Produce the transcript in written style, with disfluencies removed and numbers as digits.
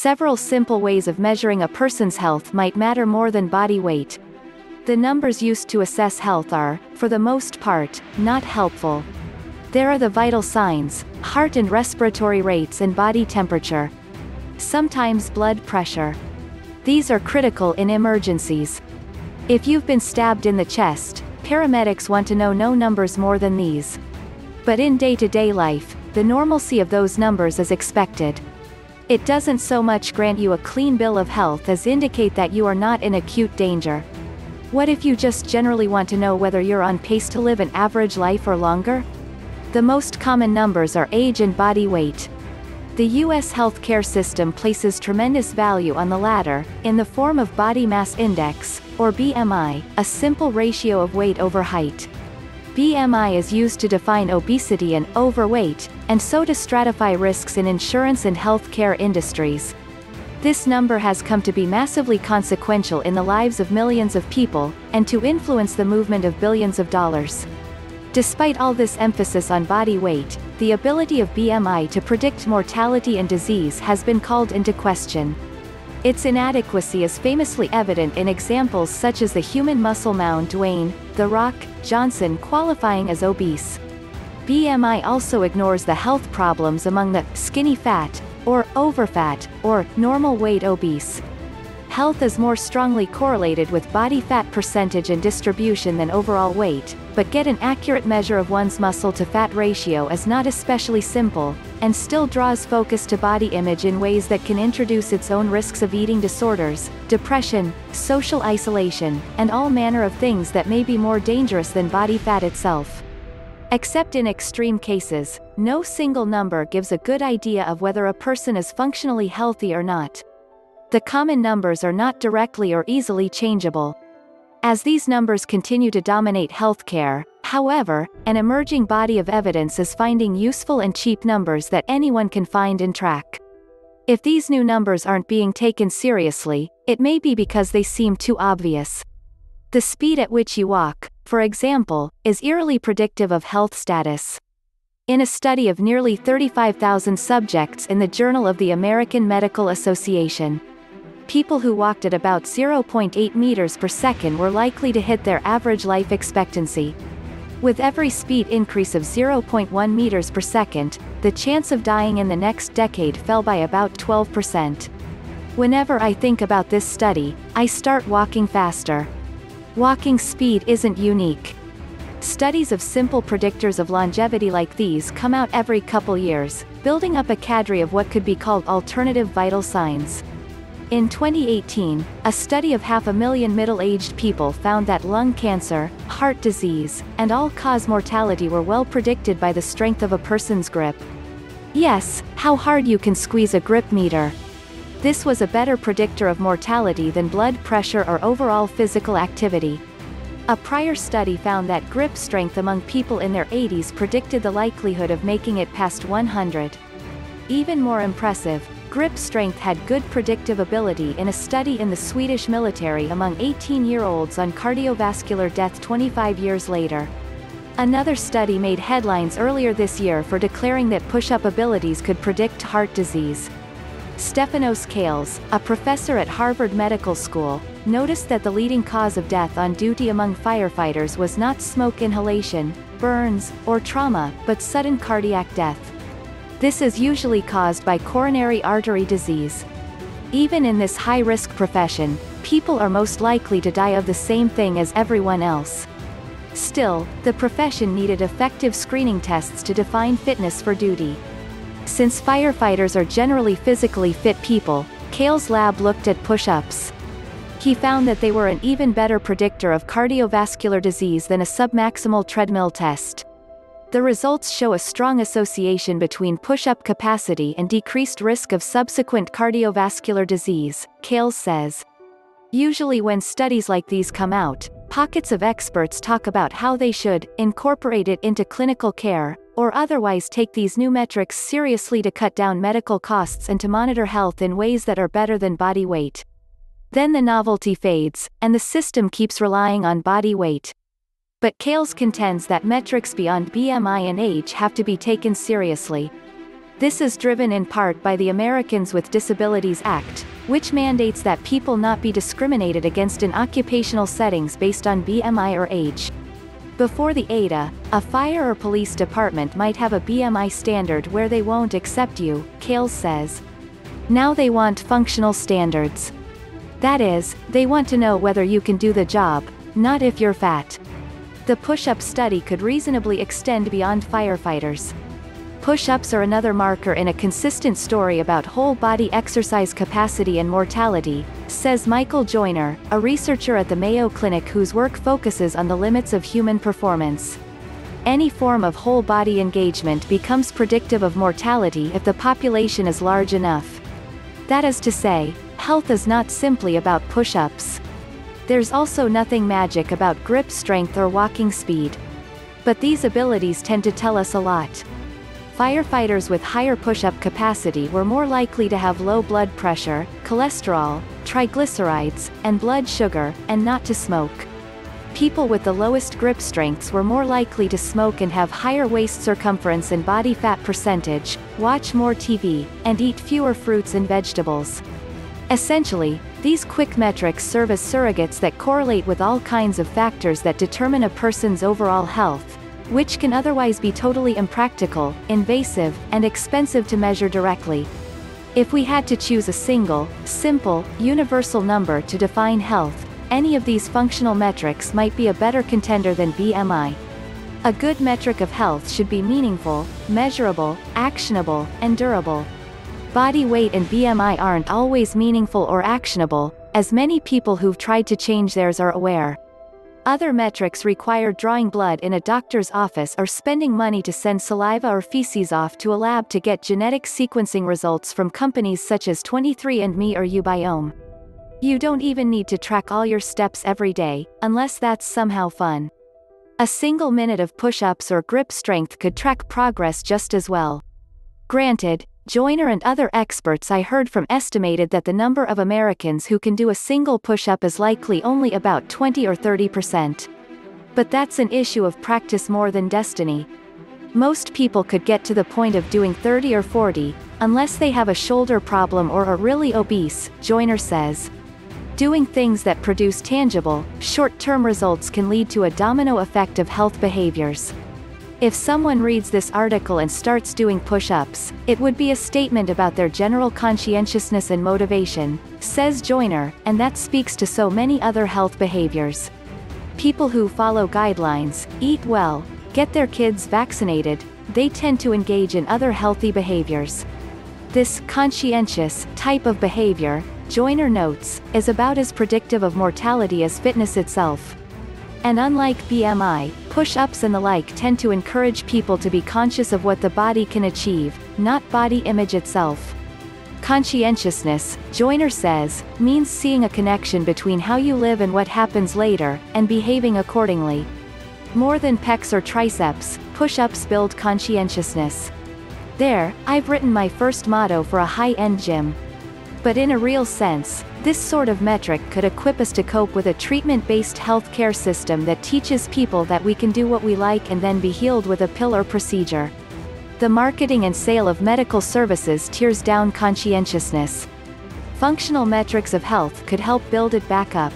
several simple ways of measuring a person's health might matter more than body weight. The numbers used to assess health are, for the most part, not helpful. There are the vital signs, heart and respiratory rates and body temperature. Sometimes blood pressure. These are critical in emergencies. If you've been stabbed in the chest, paramedics want to know no numbers more than these. But in day-to-day life, the normalcy of those numbers is expected. It doesn't so much grant you a clean bill of health as indicate that you are not in acute danger. What if you just generally want to know whether you're on pace to live an average life or longer? The most common numbers are age and body weight. The U.S. healthcare system places tremendous value on the latter, in the form of body mass index, or BMI, a simple ratio of weight over height. BMI is used to define obesity and overweight, and so to stratify risks in insurance and healthcare industries. This number has come to be massively consequential in the lives of millions of people, and to influence the movement of billions of dollars. Despite all this emphasis on body weight, the ability of BMI to predict mortality and disease has been called into question. Its inadequacy is famously evident in examples such as the human muscle mound Dwayne "The Rock" Johnson qualifying as obese. BMI also ignores the health problems among the skinny fat, or overfat, or normal weight obese. Health is more strongly correlated with body fat percentage and distribution than overall weight, but get an accurate measure of one's muscle to fat ratio is not especially simple, and still draws focus to body image in ways that can introduce its own risks of eating disorders, depression, social isolation, and all manner of things that may be more dangerous than body fat itself. Except in extreme cases, no single number gives a good idea of whether a person is functionally healthy or not. The common numbers are not directly or easily changeable. As these numbers continue to dominate healthcare, however, an emerging body of evidence is finding useful and cheap numbers that anyone can find and track. If these new numbers aren't being taken seriously, it may be because they seem too obvious. The speed at which you walk, for example, is eerily predictive of health status. In a study of nearly 35,000 subjects in the Journal of the American Medical Association, people who walked at about 0.8 meters per second were likely to hit their average life expectancy. With every speed increase of 0.1 meters per second, the chance of dying in the next decade fell by about 12%. Whenever I think about this study, I start walking faster. Walking speed isn't unique. Studies of simple predictors of longevity like these come out every couple years, building up a cadre of what could be called alternative vital signs. In 2018, a study of 500,000 middle-aged people found that lung cancer, heart disease, and all-cause mortality were well predicted by the strength of a person's grip. Yes, how hard you can squeeze a grip meter. This was a better predictor of mortality than blood pressure or overall physical activity. A prior study found that grip strength among people in their 80s predicted the likelihood of making it past 100. Even more impressive, grip strength had good predictive ability in a study in the Swedish military among 18-year-olds on cardiovascular death 25 years later. Another study made headlines earlier this year for declaring that push-up abilities could predict heart disease. Stefanos Kales, a professor at Harvard Medical School, noticed that the leading cause of death on duty among firefighters was not smoke inhalation, burns, or trauma, but sudden cardiac death. This is usually caused by coronary artery disease. Even in this high-risk profession, people are most likely to die of the same thing as everyone else. Still, the profession needed effective screening tests to define fitness for duty. Since firefighters are generally physically fit people, Kale's lab looked at push-ups. He found that they were an even better predictor of cardiovascular disease than a submaximal treadmill test. The results show a strong association between push-up capacity and decreased risk of subsequent cardiovascular disease, Kales says. Usually when studies like these come out, pockets of experts talk about how they should incorporate it into clinical care, or otherwise take these new metrics seriously to cut down medical costs and to monitor health in ways that are better than body weight. Then the novelty fades, and the system keeps relying on body weight. But Kales contends that metrics beyond BMI and age have to be taken seriously. This is driven in part by the Americans with Disabilities Act, which mandates that people not be discriminated against in occupational settings based on BMI or age. Before the ADA, a fire or police department might have a BMI standard where they won't accept you, Kales says. Now they want functional standards. That is, they want to know whether you can do the job, not if you're fat. The push-up study could reasonably extend beyond firefighters. Push-ups are another marker in a consistent story about whole-body exercise capacity and mortality, says Michael Joyner, a researcher at the Mayo Clinic whose work focuses on the limits of human performance. Any form of whole-body engagement becomes predictive of mortality if the population is large enough. That is to say, health is not simply about push-ups. There's also nothing magic about grip strength or walking speed. But these abilities tend to tell us a lot. Firefighters with higher push-up capacity were more likely to have low blood pressure, cholesterol, triglycerides, and blood sugar, and not to smoke. People with the lowest grip strengths were more likely to smoke and have higher waist circumference and body fat percentage, watch more TV, and eat fewer fruits and vegetables. Essentially, these quick metrics serve as surrogates that correlate with all kinds of factors that determine a person's overall health, which can otherwise be totally impractical, invasive, and expensive to measure directly. If we had to choose a single, simple, universal number to define health, any of these functional metrics might be a better contender than BMI. A good metric of health should be meaningful, measurable, actionable, and durable. Body weight and BMI aren't always meaningful or actionable, as many people who've tried to change theirs are aware. Other metrics require drawing blood in a doctor's office or spending money to send saliva or feces off to a lab to get genetic sequencing results from companies such as 23andMe or Ubiome. You don't even need to track all your steps every day, unless that's somehow fun. A single minute of push-ups or grip strength could track progress just as well. Granted, Joyner and other experts I heard from estimated that the number of Americans who can do a single push-up is likely only about 20 or 30%. But that's an issue of practice more than destiny. Most people could get to the point of doing 30 or 40, unless they have a shoulder problem or are really obese, Joyner says. Doing things that produce tangible, short-term results can lead to a domino effect of health behaviors. If someone reads this article and starts doing push-ups, it would be a statement about their general conscientiousness and motivation, says Joyner, and that speaks to so many other health behaviors. People who follow guidelines, eat well, get their kids vaccinated, they tend to engage in other healthy behaviors. This conscientious type of behavior, Joyner notes, is about as predictive of mortality as fitness itself. And unlike BMI, push-ups and the like tend to encourage people to be conscious of what the body can achieve, not body image itself. Conscientiousness, Joyner says, means seeing a connection between how you live and what happens later, and behaving accordingly. More than pecs or triceps, push-ups build conscientiousness. There, I've written my first motto for a high-end gym. But in a real sense, this sort of metric could equip us to cope with a treatment-based healthcare system that teaches people that we can do what we like and then be healed with a pill or procedure. The marketing and sale of medical services tears down conscientiousness. Functional metrics of health could help build it back up.